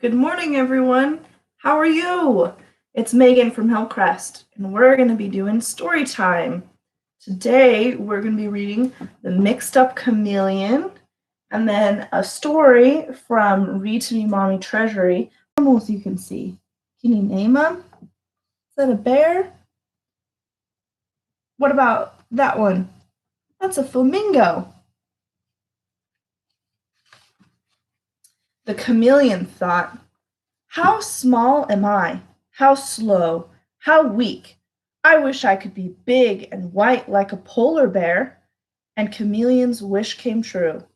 Good morning, everyone. How are you? It's Megan from Hillcrest, and we're going to be doing story time. Today, we're going to be reading The Mixed Up Chameleon, and then a story from Read to Me, Mommy Treasury. Animals you can see. Can you name them? Is that a bear? What about that one? That's a flamingo. The chameleon thought, "How small am I? How slow, how weak. I wish I could be big and white like a polar bear." And Chameleon's wish came true.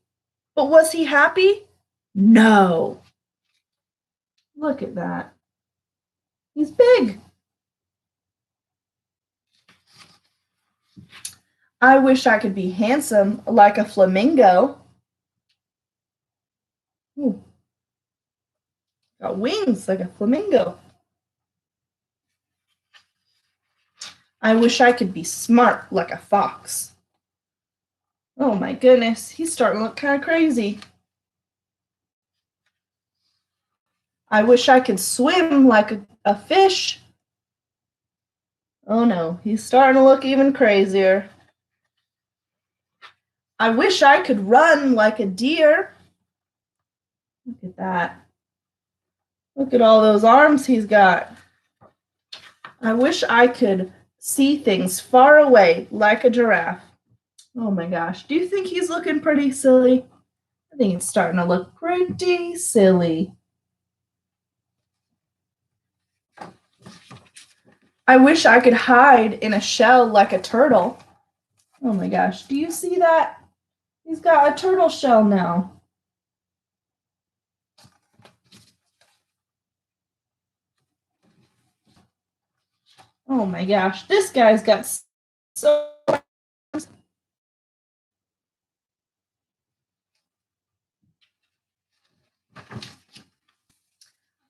But was he happy? No. Look at that. He's big. I wish I could be handsome like a flamingo. Ooh. Got wings like a flamingo. I wish I could be smart like a fox. Oh my goodness, he's starting to look kind of crazy. I wish I could swim like a fish. Oh no, he's starting to look even crazier. I wish I could run like a deer. Look at that. Look at all those arms he's got. I wish I could see things far away like a giraffe. Oh my gosh, do you think he's looking pretty silly? I think it's starting to look pretty silly. I wish I could hide in a shell like a turtle. Oh my gosh, do you see that? He's got a turtle shell now. Oh my gosh, this guy's got so.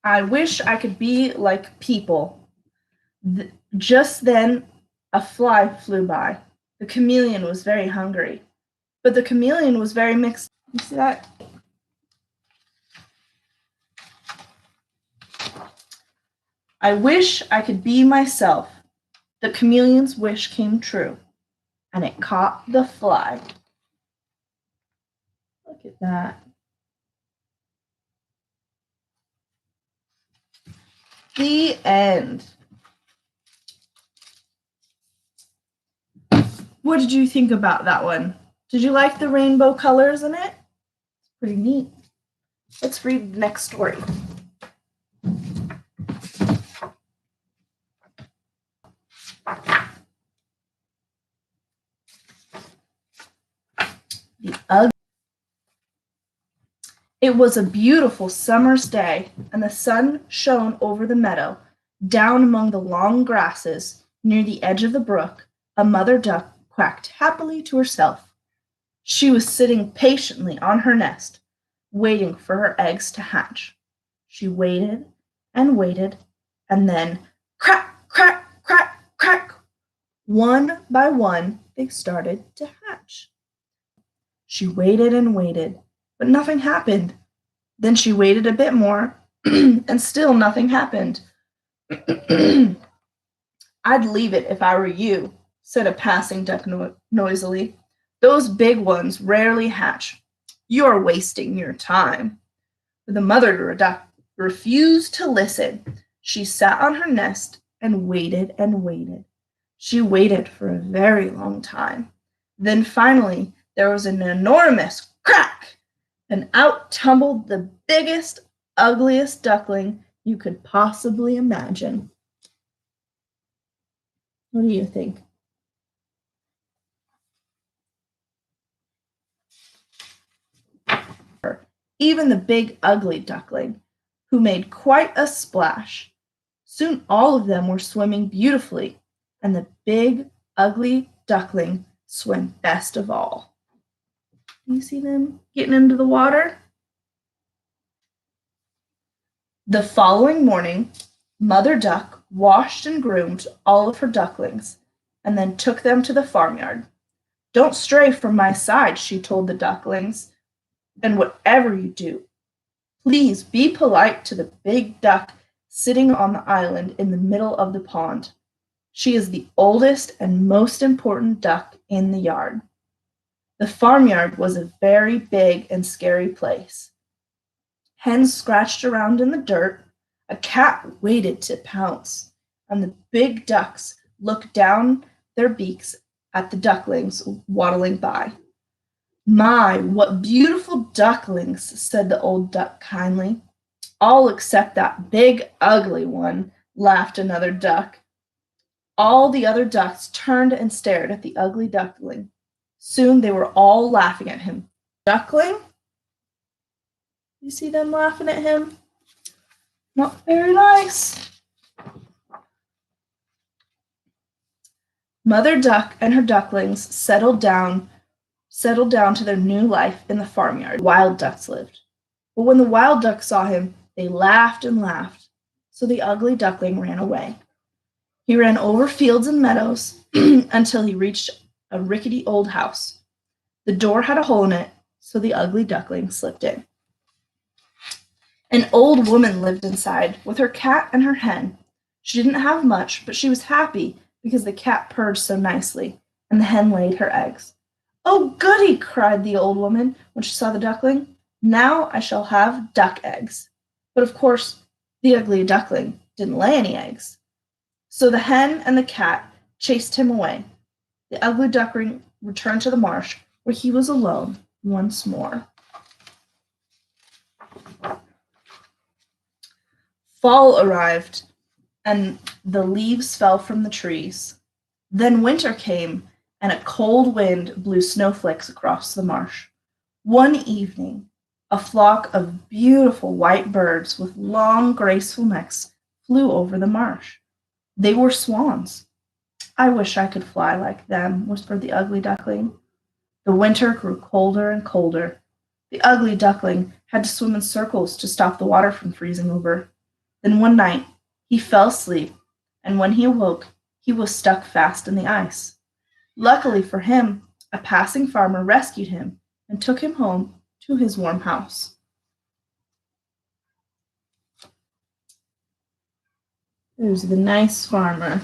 I wish I could be like people. Just then, a fly flew by. The chameleon was very hungry, but the chameleon was very mixed. You see that? I wish I could be myself. The chameleon's wish came true, and it caught the fly. Look at that. The end. What did you think about that one? Did you like the rainbow colors in it? It's pretty neat. Let's read the next story. The ugly. It was a beautiful summer's day, and the sun shone over the meadow. Down among the long grasses, near the edge of the brook, a mother duck quacked happily to herself. She was sitting patiently on her nest, waiting for her eggs to hatch. She waited and waited, and then crack, crack, crack, crack. One by one, they started to hatch. She waited and waited, but nothing happened. Then she waited a bit more, and still nothing happened. "I'd leave it if I were you," said a passing duck noisily. "Those big ones rarely hatch. You're wasting your time." But the mother duck refused to listen. She sat on her nest and waited and waited. She waited for a very long time. Then finally there was an enormous crack, and out tumbled the biggest, ugliest duckling you could possibly imagine. What do you think? Even the big, ugly duckling, who made quite a splash. Soon all of them were swimming beautifully, and the big, ugly duckling swam best of all. You see them getting into the water? The following morning, Mother Duck washed and groomed all of her ducklings, and then took them to the farmyard. "Don't stray from my side," she told the ducklings, "and whatever you do, Please be polite to the big duck sitting on the island in the middle of the pond. She is the oldest and most important duck in the yard. The farmyard was a very big and scary place. Hens scratched around in the dirt, a cat waited to pounce, and the big ducks looked down their beaks at the ducklings waddling by. My, what beautiful ducklings, said the old duck kindly. All except that big, ugly one, laughed another duck. All the other ducks turned and stared at the ugly duckling. Soon they were all laughing at him. Duckling? You see them laughing at him? Not very nice. Mother Duck and her ducklings settled down to their new life in the farmyard. Wild ducks lived. But when the wild ducks saw him, they laughed and laughed. So the ugly duckling ran away. He ran over fields and meadows until he reached a rickety old house. The door had a hole in it, so the ugly duckling slipped in. An old woman lived inside with her cat and her hen. She didn't have much, but she was happy because the cat purred so nicely and the hen laid her eggs. "Oh, goody!" cried the old woman when she saw the duckling. "Now I shall have duck eggs." But of course, the ugly duckling didn't lay any eggs. So the hen and the cat chased him away. The ugly duckling returned to the marsh, where he was alone once more. Fall arrived, and the leaves fell from the trees. Then winter came, and a cold wind blew snowflakes across the marsh. One evening, a flock of beautiful white birds with long, graceful necks flew over the marsh. They were swans. "I wish I could fly like them," whispered the ugly duckling. The winter grew colder and colder. The ugly duckling had to swim in circles to stop the water from freezing over. Then one night he fell asleep, and when he awoke, he was stuck fast in the ice. Luckily for him, a passing farmer rescued him and took him home to his warm house. There's the nice farmer.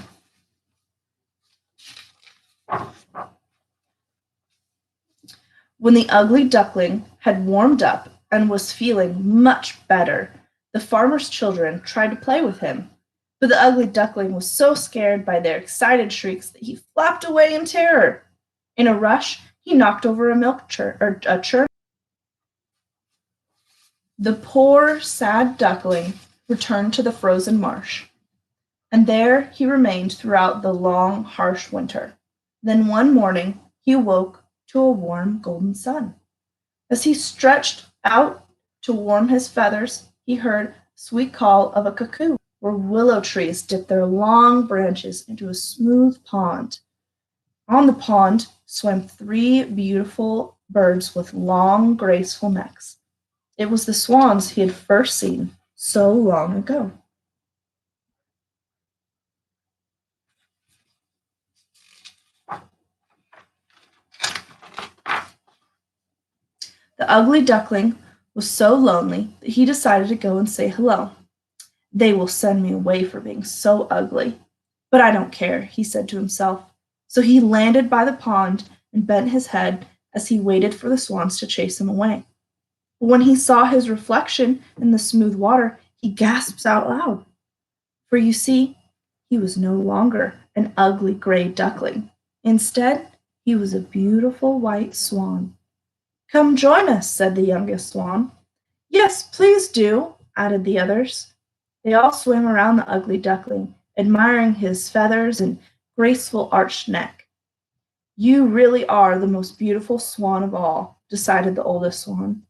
When the ugly duckling had warmed up and was feeling much better, the farmer's children tried to play with him. But the ugly duckling was so scared by their excited shrieks that he flapped away in terror. In a rush, he knocked over a churn. The poor, sad duckling returned to the frozen marsh, and there he remained throughout the long, harsh winter. Then one morning he awoke to a warm, golden sun. As he stretched out to warm his feathers, he heard the sweet call of a cuckoo, where willow trees dipped their long branches into a smooth pond. On the pond swam 3 beautiful birds with long, graceful necks. It was the swans he had first seen so long ago. The ugly duckling was so lonely that he decided to go and say hello. "They will send me away for being so ugly. But I don't care," he said to himself. So he landed by the pond and bent his head as he waited for the swans to chase him away. But when he saw his reflection in the smooth water, he gasped out loud. For you see, he was no longer an ugly gray duckling. Instead, he was a beautiful white swan. "Come join us," said the youngest swan. "Yes, please do," added the others. They all swam around the ugly duckling, admiring his feathers and graceful arched neck. "You really are the most beautiful swan of all," decided the oldest swan.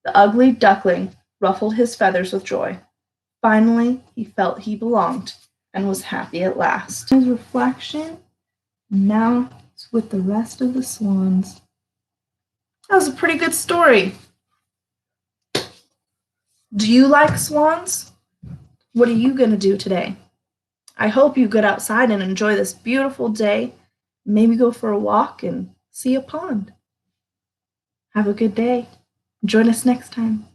The ugly duckling ruffled his feathers with joy. Finally, he felt he belonged and was happy at last. His reflection, now it's with the rest of the swans. That was a pretty good story. Do you like swans? What are you going to do today? I hope you get outside and enjoy this beautiful day. Maybe go for a walk and see a pond. Have a good day. Join us next time.